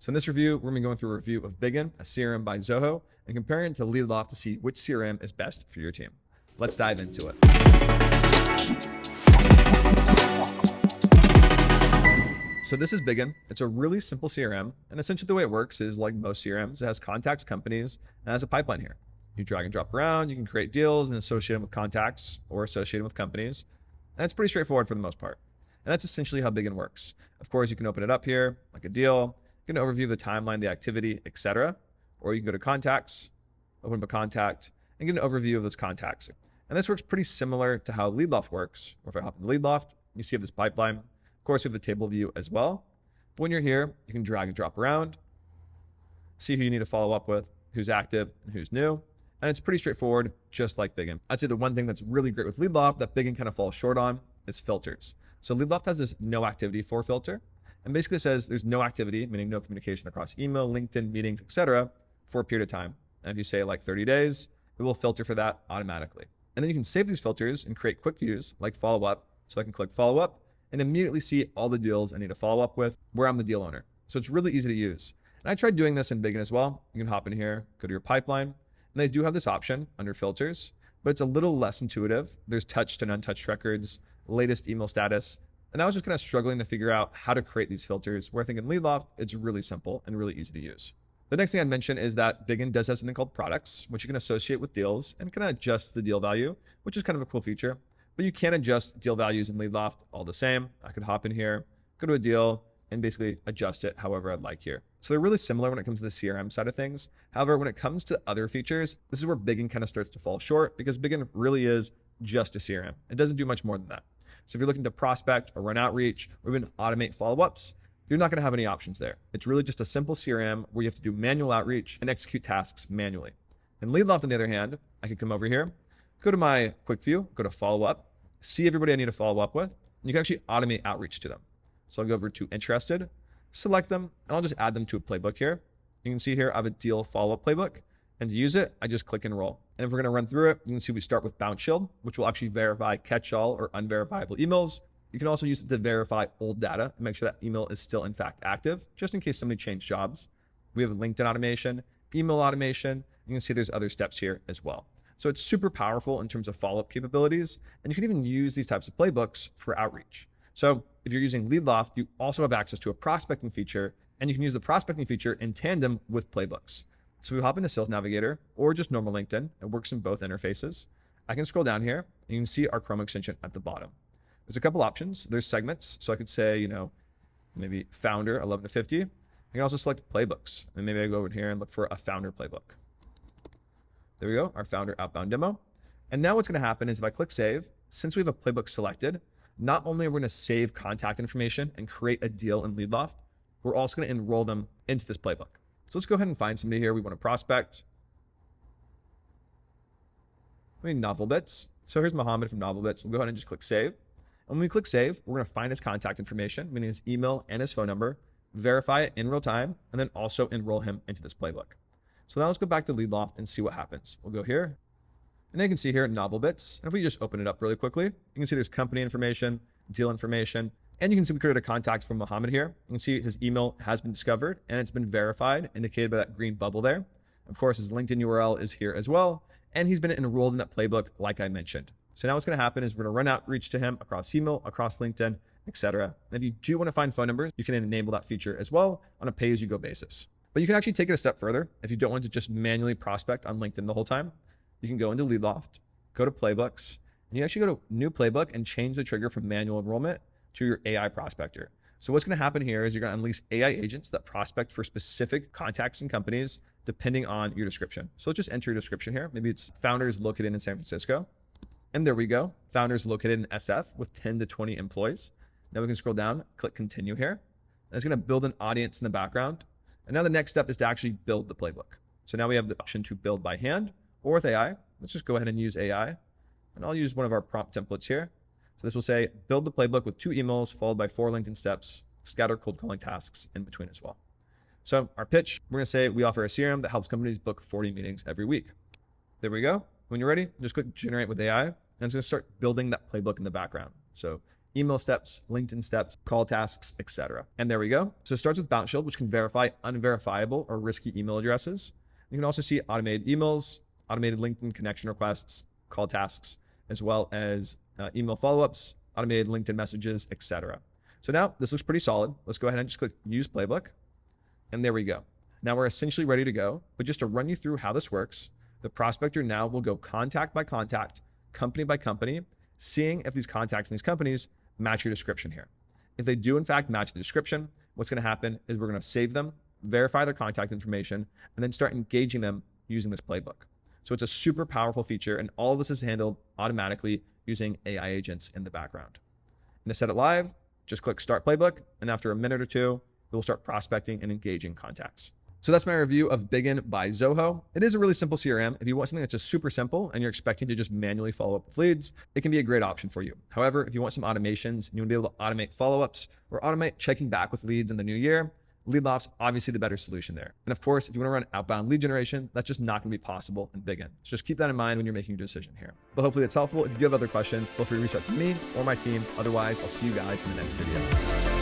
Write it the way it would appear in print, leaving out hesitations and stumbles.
So in this review, we're going to be going through a review of Bigin, a CRM by Zoho, and comparing it to Leadloft to see which CRM is best for your team. Let's dive into it. So this is Bigin. It's a really simple CRM, and essentially the way it works is like most CRMs, it has contacts, companies, and has a pipeline here. You drag and drop around, you can create deals and associate them with contacts or associate them with companies, and it's pretty straightforward for the most part. And that's essentially how Bigin works. Of course, you can open it up here, like a deal, you can overview the timeline, the activity, etc. Or you can go to contacts, open up a contact, and get an overview of those contacts. And this works pretty similar to how Leadloft works. Or if I hop into Leadloft, you see this pipeline. Of course, we have the table view as well. But when you're here, you can drag and drop around, see who you need to follow up with, who's active and who's new. And it's pretty straightforward, just like Bigin. I'd say the one thing that's really great with Leadloft that Bigin kind of falls short on is filters. So Leadloft has this no activity for filter, and basically says there's no activity, meaning no communication across email, LinkedIn, meetings, etc., for a period of time. And if you say like 30 days, it will filter for that automatically. And then you can save these filters and create quick views like follow up. So I can click follow up and immediately see all the deals I need to follow up with where I'm the deal owner. So it's really easy to use. And I tried doing this in Bigin as well. You can hop in here, go to your pipeline, and they do have this option under filters, but it's a little less intuitive. There's touched and untouched records, latest email status. And I was just kind of struggling to figure out how to create these filters, where I think in Leadloft, it's really simple and really easy to use. The next thing I'd mention is that Bigin does have something called products, which you can associate with deals and kind of adjust the deal value, which is kind of a cool feature. But you can adjust deal values in Leadloft all the same. I could hop in here, go to a deal, and basically adjust it however I'd like here. So they're really similar when it comes to the CRM side of things. However, when it comes to other features, this is where Bigin kind of starts to fall short because Bigin really is just a CRM. It doesn't do much more than that. So if you're looking to prospect or run outreach or even automate follow-ups, you're not going to have any options there. It's really just a simple CRM where you have to do manual outreach and execute tasks manually. In Leadloft, on the other hand, I could come over here, go to my quick view, go to follow-up, see everybody I need to follow up with, and you can actually automate outreach to them. So I'll go over to interested, select them, and I'll just add them to a playbook here. You can see here I have a deal follow-up playbook. And to use it, I just click enroll. And if we're going to run through it, you can see we start with Bounce Shield, which will actually verify catch-all or unverifiable emails. You can also use it to verify old data and make sure that email is still in fact active, just in case somebody changed jobs. We have LinkedIn automation, email automation. You can see there's other steps here as well. So it's super powerful in terms of follow-up capabilities. And you can even use these types of playbooks for outreach. So if you're using Leadloft, you also have access to a prospecting feature, and you can use the prospecting feature in tandem with playbooks. So we hop into Sales Navigator or just normal LinkedIn. It works in both interfaces. I can scroll down here and you can see our Chrome extension at the bottom. There's a couple options. There's segments. So I could say, maybe founder 11 to 50. I can also select playbooks. And maybe I go over here and look for a founder playbook. There we go, our founder outbound demo. And now what's going to happen is if I click save, since we have a playbook selected, not only are we going to save contact information and create a deal in Leadloft, we're also going to enroll them into this playbook. So let's go ahead and find somebody here we want to prospect. We need Novel Bits. So here's Mohammed from Novel Bits. We'll go ahead and just click save. And when we click save, we're going to find his contact information, meaning his email and his phone number, verify it in real time, and then also enroll him into this playbook. So now let's go back to Leadloft and see what happens. We'll go here. And then you can see here Novel Bits. And if we just open it up really quickly, you can see there's company information, deal information, and you can see we created a contact from Mohammed here. You can see his email has been discovered and it's been verified, indicated by that green bubble there. Of course, his LinkedIn URL is here as well. And he's been enrolled in that playbook, like I mentioned. So now what's going to happen is we're going to run outreach to him across email, across LinkedIn, etc. And if you do want to find phone numbers, you can enable that feature as well on a pay-as-you-go basis. But you can actually take it a step further. If you don't want to just manually prospect on LinkedIn the whole time, you can go into Leadloft, go to playbooks, and you actually go to new playbook and change the trigger from manual enrollment to your AI prospector. So what's going to happen here is you're going to unleash AI agents that prospect for specific contacts and companies depending on your description. So let's just enter your description here. Maybe it's founders located in San Francisco. And there we go. Founders located in SF with 10 to 20 employees. Now we can scroll down, click continue here. And it's going to build an audience in the background. And now the next step is to actually build the playbook. So now we have the option to build by hand or with AI. Let's just go ahead and use AI. And I'll use one of our prompt templates here. So this will say, build the playbook with 2 emails followed by 4 LinkedIn steps, scatter cold calling tasks in between as well. So our pitch, we're going to say we offer a CRM that helps companies book 40 meetings every week. There we go. When you're ready, just click generate with AI, and it's going to start building that playbook in the background. So email steps, LinkedIn steps, call tasks, etc. And there we go. So it starts with Bounce Shield, which can verify unverifiable or risky email addresses. You can also see automated emails, automated LinkedIn connection requests, call tasks, as well as email follow-ups, automated LinkedIn messages, etc. So now this looks pretty solid. Let's go ahead and just click Use Playbook. And there we go. Now we're essentially ready to go. But just to run you through how this works, the prospector now will go contact by contact, company by company, seeing if these contacts in these companies match your description here. If they do in fact match the description, what's going to happen is we're going to save them, verify their contact information, and then start engaging them using this playbook. So it's a super powerful feature, and all of this is handled automatically using AI agents in the background. And to set it live, just click Start Playbook, and after a minute or two, it will start prospecting and engaging contacts. So that's my review of Bigin by Zoho. It is a really simple CRM. If you want something that's just super simple and you're expecting to just manually follow up with leads, it can be a great option for you. However, if you want some automations and you want to be able to automate follow-ups or automate checking back with leads in the new year, Leadloft's obviously the better solution there. And of course, if you want to run outbound lead generation, that's just not going to be possible in Bigin. So just keep that in mind when you're making your decision here. But hopefully it's helpful. If you have other questions, feel free to reach out to me or my team. Otherwise, I'll see you guys in the next video.